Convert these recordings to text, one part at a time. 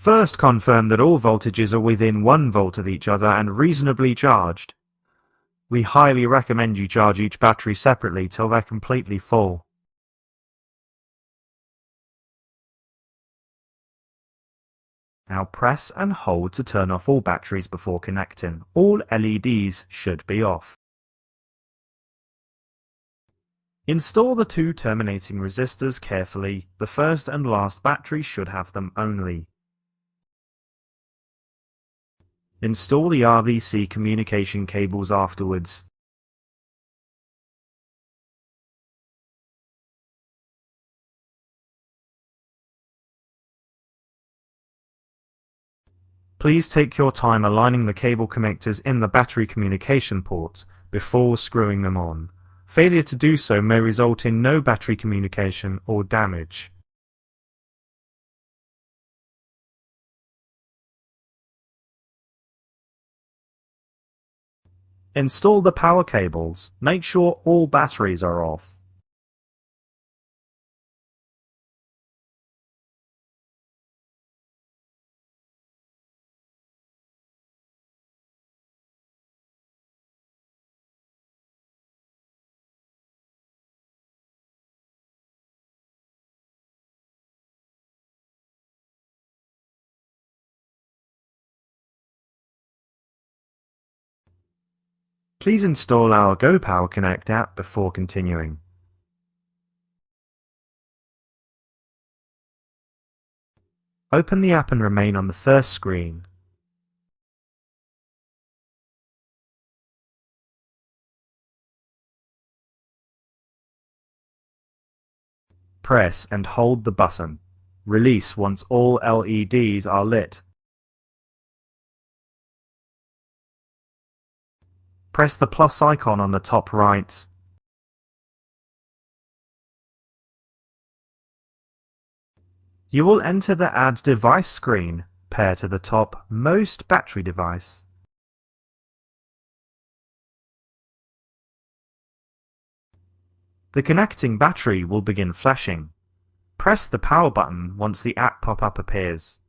First, confirm that all voltages are within 1 volt of each other and reasonably charged. We highly recommend you charge each battery separately till they're completely full. Now press and hold to turn off all batteries before connecting. All LEDs should be off. Install the 2 terminating resistors carefully. The first and last battery should have them only. Install the RVC communication cables afterwards. Please take your time aligning the cable connectors in the battery communication ports before screwing them on. Failure to do so may result in no battery communication or damage. Install the power cables. Make sure all batteries are off. Please install our Go Power Connect app before continuing. Open the app and remain on the first screen. Press and hold the button. Release once all LEDs are lit. Press the plus icon on the top right. You will enter the Add Device screen. Pair to the top most battery device. The connecting battery will begin flashing. Press the power button once the app pop-up appears.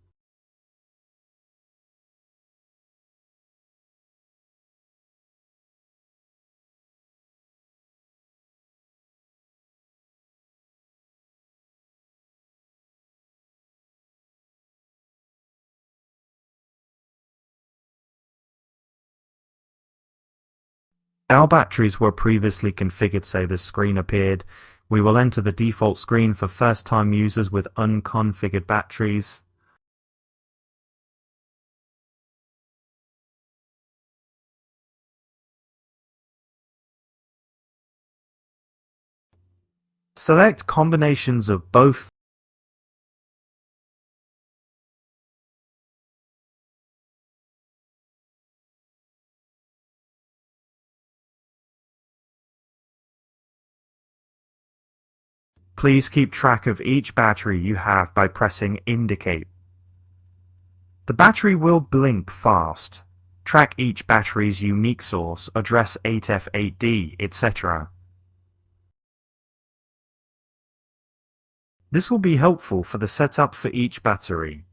Our batteries were previously configured so this screen appeared. We will enter the default screen for first-time users with unconfigured batteries. Select combinations of both. Please keep track of each battery you have by pressing Indicate. The battery will blink fast. Track each battery's unique source, address 8F8D, etc. This will be helpful for the setup for each battery.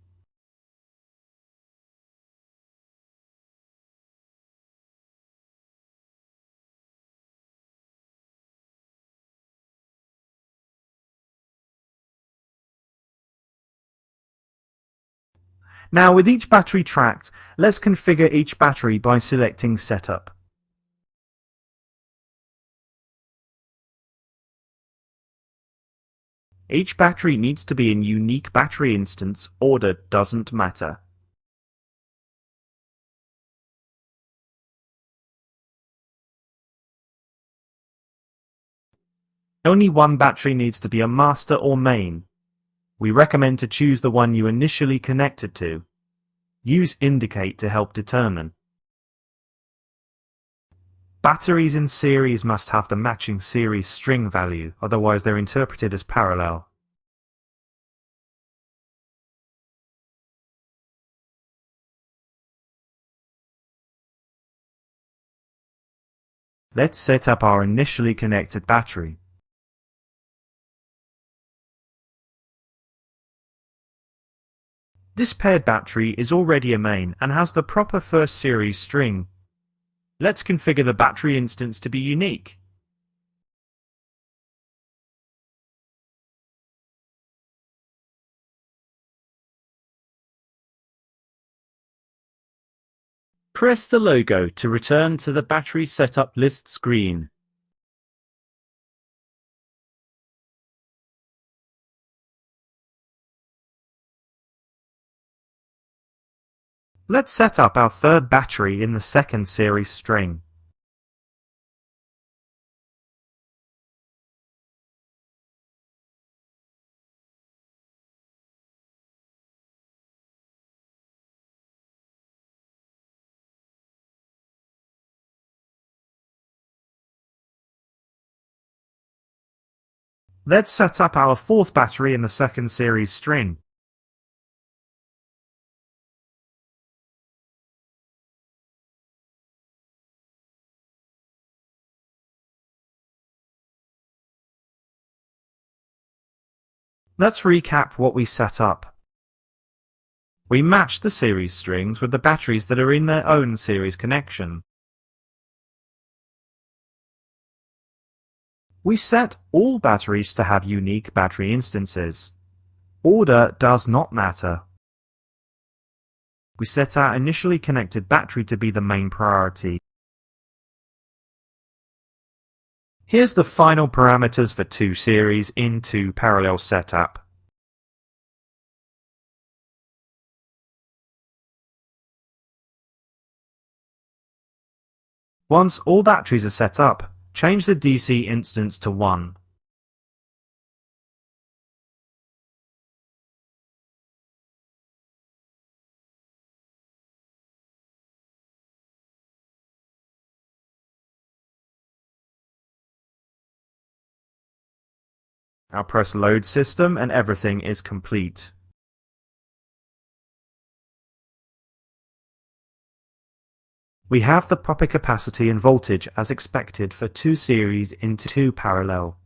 Now with each battery tracked, let's configure each battery by selecting Setup. Each battery needs to be in unique battery instance. Order doesn't matter. Only one battery needs to be a master or main. We recommend to choose the one you initially connected to. Use Indicate to help determine. Batteries in series must have the matching series string value, otherwise they're interpreted as parallel. Let's set up our initially connected battery. This paired battery is already a main and has the proper first series string. Let's configure the battery instance to be unique. Press the logo to return to the battery setup list screen. Let's set up our third battery in the second series string. Let's set up our fourth battery in the second series string. Let's recap what we set up. We matched the series strings with the batteries that are in their own series connection. We set all batteries to have unique battery instances. Order does not matter. We set our initially connected battery to be the main priority. Here's the final parameters for 2 series in 2 parallel setup. Once all batteries are set up, change the DC instance to 1. Now press load system and everything is complete. We have the proper capacity and voltage as expected for 2 series into 2 parallel.